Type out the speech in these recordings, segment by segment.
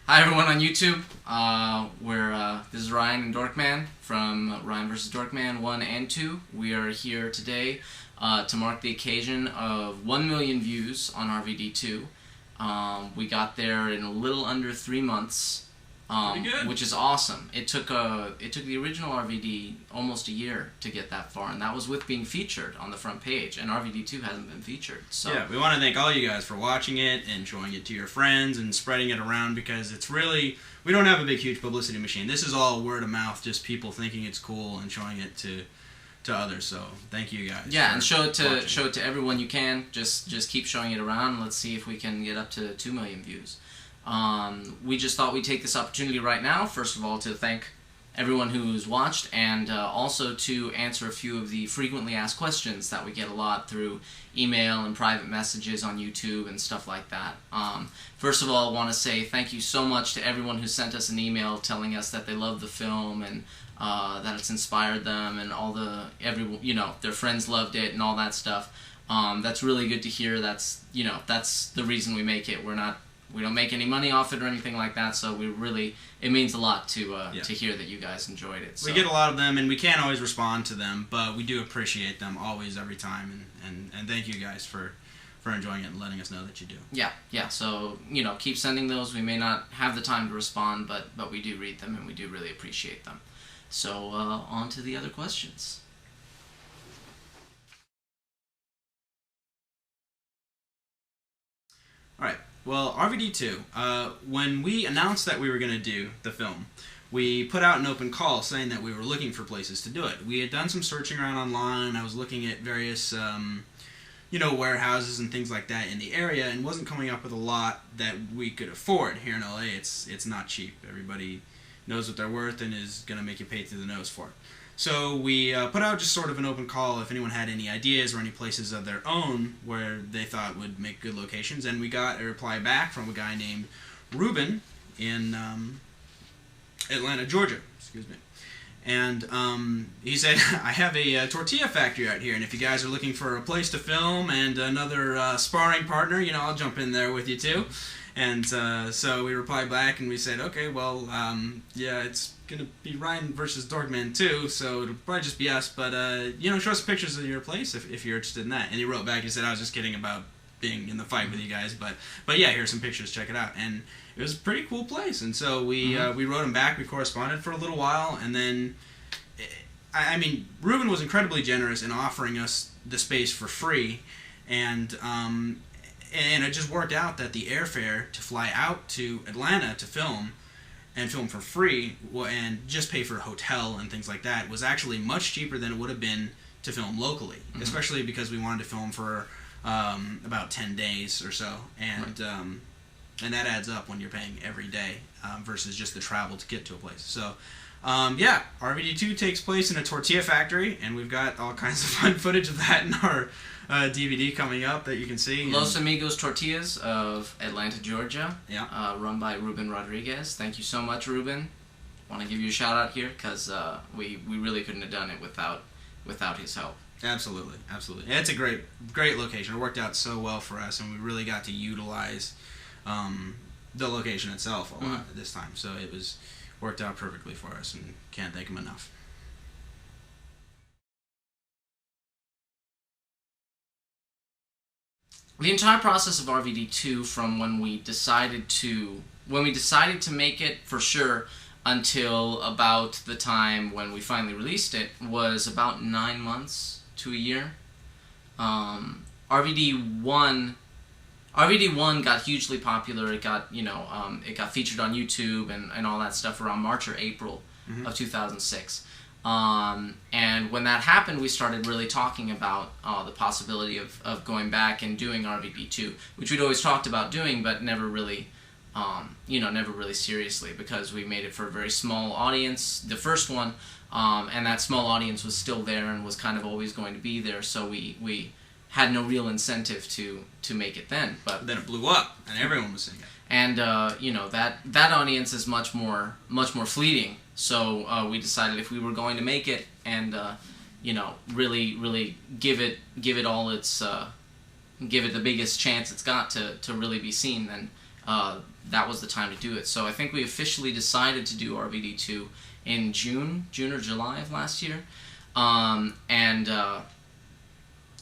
Hi everyone on YouTube. This is Ryan and Dorkman from Ryan vs. Dorkman 1 and 2. We are here today to mark the occasion of 1 million views on RvD2. We got there in a little under 3 months, Pretty good. which is awesome. It took the original RvD almost a year to get that far, and that was with being featured on the front page. And RvD2 hasn't been featured. So yeah, we want to thank all you guys for watching it and showing it to your friends and spreading it around, because it's really, we don't have a big huge publicity machine. This is all word of mouth, just people thinking it's cool and showing it to others. So thank you guys. Yeah, and show it to everyone you can. Just keep showing it around. Let's see if we can get up to 2 million views. We just thought we'd take this opportunity right now, first of all, to thank everyone who's watched, and also to answer a few of the frequently asked questions that we get a lot through email and private messages on YouTube and stuff like that. First of all, I want to say thank you so much to everyone who sent us an email telling us that they love the film and that it's inspired them, and their friends loved it and all that stuff. That's really good to hear. That's the reason we make it. We don't make any money off it or anything like that, so it means a lot to hear that you guys enjoyed it. So. We get a lot of them, and we can't always respond to them, but we do appreciate them always, every time, and thank you guys for enjoying it and letting us know that you do. Yeah. So keep sending those. We may not have the time to respond, but we do read them, and we do really appreciate them. So on to the other questions. All right. Well, RvD2, when we announced that we were going to do the film, we put out an open call saying that we were looking for places to do it. We had done some searching around online. I was looking at various, warehouses and things like that in the area, and wasn't coming up with a lot that we could afford. Here in LA, it's not cheap. Everybody knows what they're worth and is going to make you pay through the nose for it. So we put out just sort of an open call if anyone had any ideas or any places of their own where they thought would make good locations, and we got a reply back from a guy named Ruben in Atlanta, Georgia. Excuse me. And he said, I have a tortilla factory out here, and if you guys are looking for a place to film and another sparring partner, I'll jump in there with you too. And so we replied back and we said, okay, well, yeah, it's going to be Ryan versus Dorkman too, so it'll probably just be us, but, show us pictures of your place if you're interested in that. And he wrote back, he said, I was just kidding about being in the fight with you guys, but yeah, here's some pictures, check it out. And it was a pretty cool place, and so we wrote him back, we corresponded for a little while, and then, Ruben was incredibly generous in offering us the space for free, and it just worked out that the airfare to fly out to Atlanta to film, and film for free, and just pay for a hotel and things like that, was actually much cheaper than it would have been to film locally, especially because we wanted to film for about 10 days or so, and that adds up when you're paying every day versus just the travel to get to a place. So, yeah, RvD2 takes place in a tortilla factory, and we've got all kinds of fun footage of that in our DVD coming up that you can see. Los Amigos Tortillas of Atlanta, Georgia. Yeah. Run by Ruben Rodriguez. Thank you so much, Ruben. Want to give you a shout out here because we really couldn't have done it without his help. Absolutely. Yeah, it's a great location. It worked out so well for us, and we really got to utilize the location itself a lot this time. So it worked out perfectly for us, and can't thank him enough. The entire process of RvD2, from when we decided to make it for sure until about the time when we finally released it, was about 9 months to a year. RvD1 got hugely popular. It got it got featured on YouTube and all that stuff around March or April of 2006. And when that happened, we started really talking about the possibility of going back and doing RvD2, which we'd always talked about doing, but never really, never really seriously, because we made it for a very small audience, the first one, and that small audience was still there and was kind of always going to be there, so we had no real incentive to make it then. But then it blew up, and everyone was seeing it. And that audience is much more fleeting. So we decided if we were going to make it and really give it all its give it the biggest chance it's got to really be seen, then that was the time to do it. So I think we officially decided to do RvD2 in June or July of last year.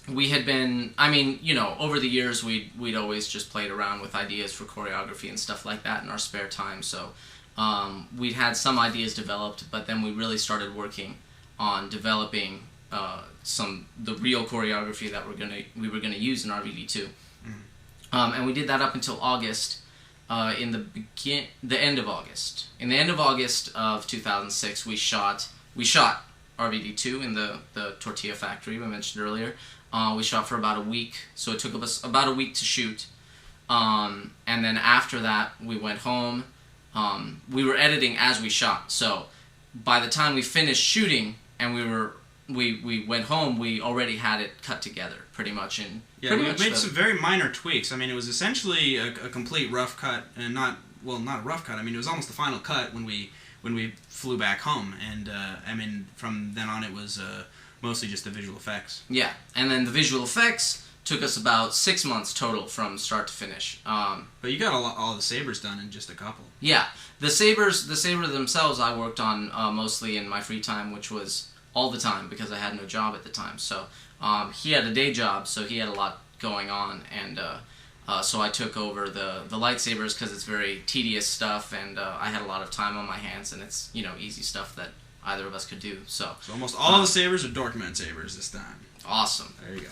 We had been, I mean, you know, over the years we'd always just played around with ideas for choreography and stuff like that in our spare time. So we'd had some ideas developed, but then we really started working on developing the real choreography that we were gonna use in RvD2. And we did that up until August. In the end of August. In the end of August of 2006, we shot RvD2 in the tortilla factory we mentioned earlier. We shot for about a week, so it took us about a week to shoot. And then after that, we went home. We were editing as we shot, so by the time we finished shooting and we went home, we already had it cut together pretty much in. Yeah, we made some very minor tweaks. I mean, it was essentially a complete rough cut, and not a rough cut. I mean, it was almost the final cut when we flew back home, and I mean, from then on it was mostly just the visual effects. Yeah, and then the visual effects took us about 6 months total from start to finish. But you got all the sabers done in just a couple. Yeah, the sabers themselves I worked on mostly in my free time, which was all the time because I had no job at the time. So he had a day job, so he had a lot going on, and so I took over the lightsabers because it's very tedious stuff, and I had a lot of time on my hands, and it's, you know, easy stuff that either of us could do. So almost all the sabers are Dorkman sabers this time. Awesome. There you go.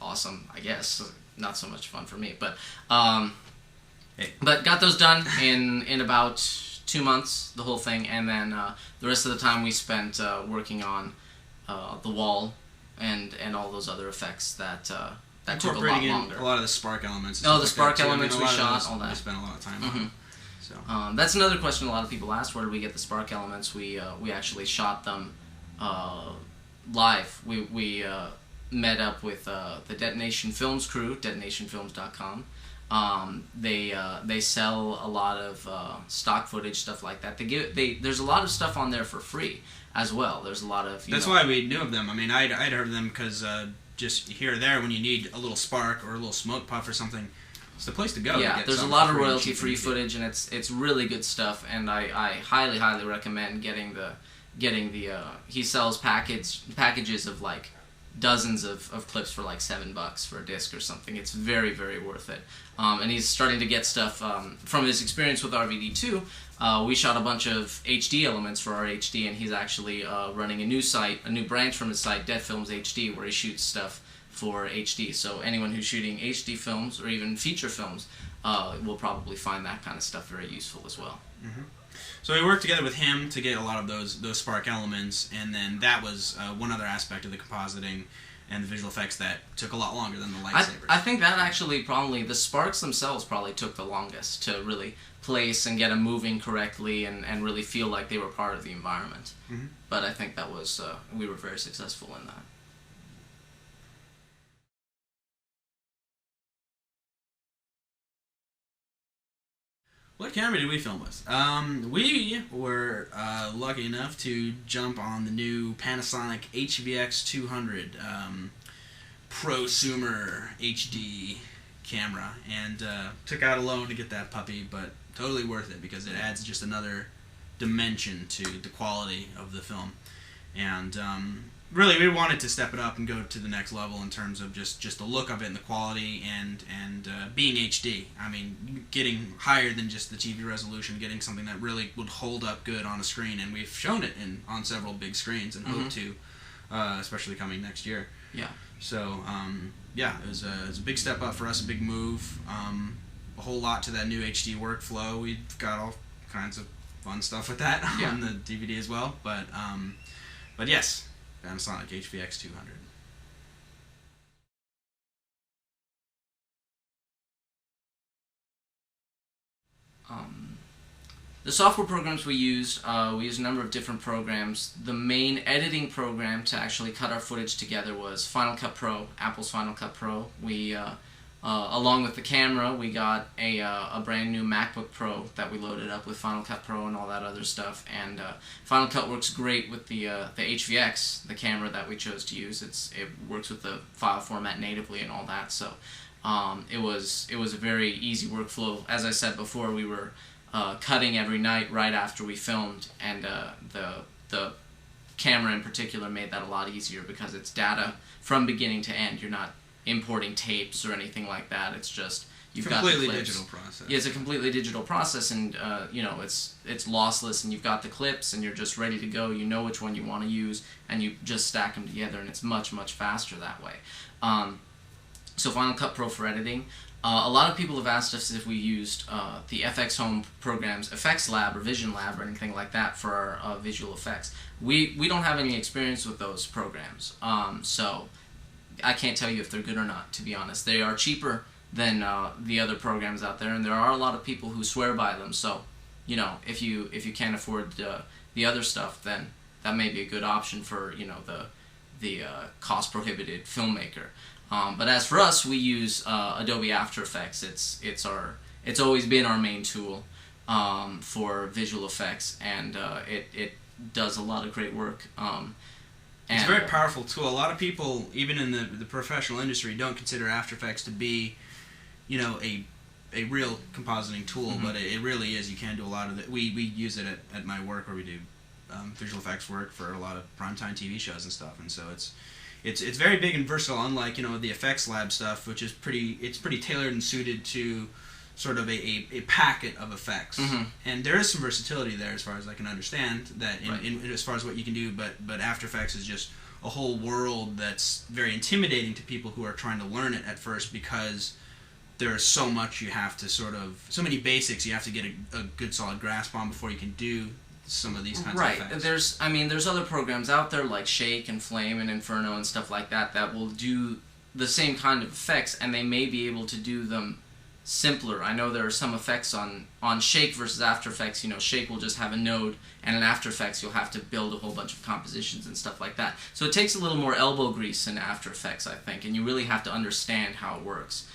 Awesome, I guess. Not so much fun for me, but hey. But got those done in about 2 months, the whole thing, and then the rest of the time we spent working on the wall and all those other effects that took a lot longer. A lot of the spark elements. Oh, the spark elements we shot, all that. We spent a lot of time on. So that's another question a lot of people ask: where did we get the spark elements? We actually shot them live. We met up with the Detonation Films crew, detonationfilms.com. They sell a lot of stock footage, stuff like that. There's a lot of stuff on there for free as well. There's a lot of that's why we knew of them. I mean, I'd heard of them because just here or there when you need a little spark or a little smoke puff or something, it's the place to go. Yeah, there's a lot of royalty-free footage, and it's really good stuff. And I highly recommend getting the he sells packages of like dozens of clips for like $7 for a disc or something. It's very, very worth it. And he's starting to get stuff from his experience with RvD2. We shot a bunch of HD elements for our HD, and he's actually running a new branch from his site, Dead Films HD, where he shoots stuff for HD. So anyone who's shooting HD films or even feature films will probably find that kind of stuff very useful as well. Mm-hmm. So we worked together with him to get a lot of those spark elements, and then that was one other aspect of the compositing and the visual effects that took a lot longer than the lightsabers. I think that actually probably, the sparks themselves probably took the longest to really place and get them moving correctly and really feel like they were part of the environment. Mm-hmm. But I think that was, we were very successful in that. What camera did we film with? We were lucky enough to jump on the new Panasonic HVX200 prosumer HD camera, and took out a loan to get that puppy, but totally worth it because it adds just another dimension to the quality of the film. And really, we wanted to step it up and go to the next level in terms of just the look of it and the quality and being HD. I mean, getting higher than just the TV resolution, getting something that really would hold up good on a screen, and we've shown it on several big screens and hope to, especially coming next year. Yeah. So, yeah, it was a big step up for us, a big move, a whole lot to that new HD workflow. We've got all kinds of fun stuff with that on the DVD as well, but yes. Panasonic HVX200. The software programs we used a number of different programs. The main editing program to actually cut our footage together was Final Cut Pro, Apple's Final Cut Pro. We along with the camera, we got a brand new MacBook Pro that we loaded up with Final Cut Pro and all that other stuff. And Final Cut works great with the HVX, the camera that we chose to use. It works with the file format natively and all that. So It was a very easy workflow. As I said before, we were cutting every night right after we filmed, and the camera in particular made that a lot easier because it's data from beginning to end. You're not importing tapes or anything like that. It's just you've got the clips. Completely digital process. Yeah, it's a completely digital process, and it's lossless, and you've got the clips, and you're just ready to go. You know which one you want to use, and you just stack them together, and it's much faster that way. So Final Cut Pro for editing. A lot of people have asked us if we used the FX Home programs, Effects Lab or Vision Lab or anything like that for our visual effects. We don't have any experience with those programs, so I can't tell you if they're good or not, to be honest. They are cheaper than the other programs out there, and there are a lot of people who swear by them. So, if you can't afford the other stuff, then that may be a good option for the cost prohibited filmmaker. But as for us, we use Adobe After Effects. It's always been our main tool for visual effects, and it does a lot of great work. It's a very powerful tool. A lot of people, even in the professional industry, don't consider After Effects to be, a real compositing tool, but it really is. You can do a lot of it. We use it at my work where we do visual effects work for a lot of primetime TV shows and stuff, and so it's very big and versatile. Unlike the Effects Lab stuff, which is pretty tailored and suited to sort of a packet of effects, and there is some versatility there as far as I can understand that in as far as what you can do. But After Effects is just a whole world that's very intimidating to people who are trying to learn it at first, because there's so much you have to so many basics you have to get a good solid grasp on before you can do some of these kinds of effects. There's other programs out there like Shake and Flame and Inferno and stuff like that that will do the same kind of effects, and they may be able to do them simpler. I know there are some effects on Shake versus After Effects. Shake will just have a node, and in After Effects you'll have to build a whole bunch of compositions and stuff like that. So it takes a little more elbow grease in After Effects, I think, and you really have to understand how it works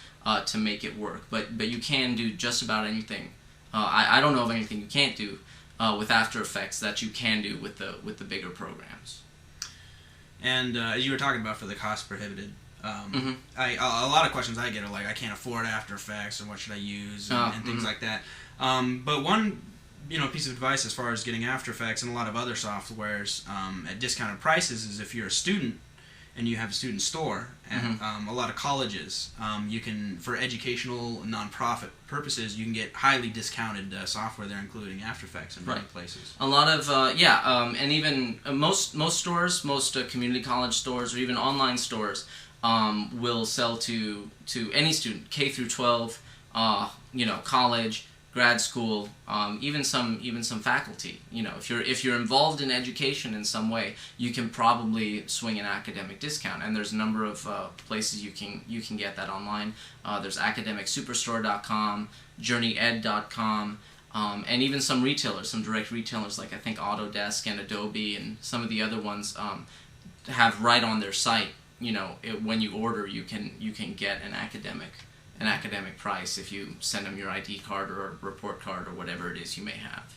to make it work. But you can do just about anything. I don't know of anything you can't do with After Effects that you can do with the bigger programs. And as you were talking about for the cost prohibited, a lot of questions I get are like, I can't afford After Effects, and what should I use, and things like that. But one piece of advice as far as getting After Effects and a lot of other softwares at discounted prices is if you're a student and you have a student store at a lot of colleges, you can, for educational and nonprofit purposes, you can get highly discounted software there, including After Effects in many places. A lot of and even most stores, most community college stores, or even online stores will sell to any student, K through 12, college, grad school, even some faculty. If you're involved in education in some way, you can probably swing an academic discount, and there's a number of places you can get that online. There's academicsuperstore.com, journeyed.com, and even some retailers, some direct retailers like I think Autodesk and Adobe and some of the other ones have right on their site. When you order, you can get an academic price if you send them your ID card or a report card or whatever it is you may have.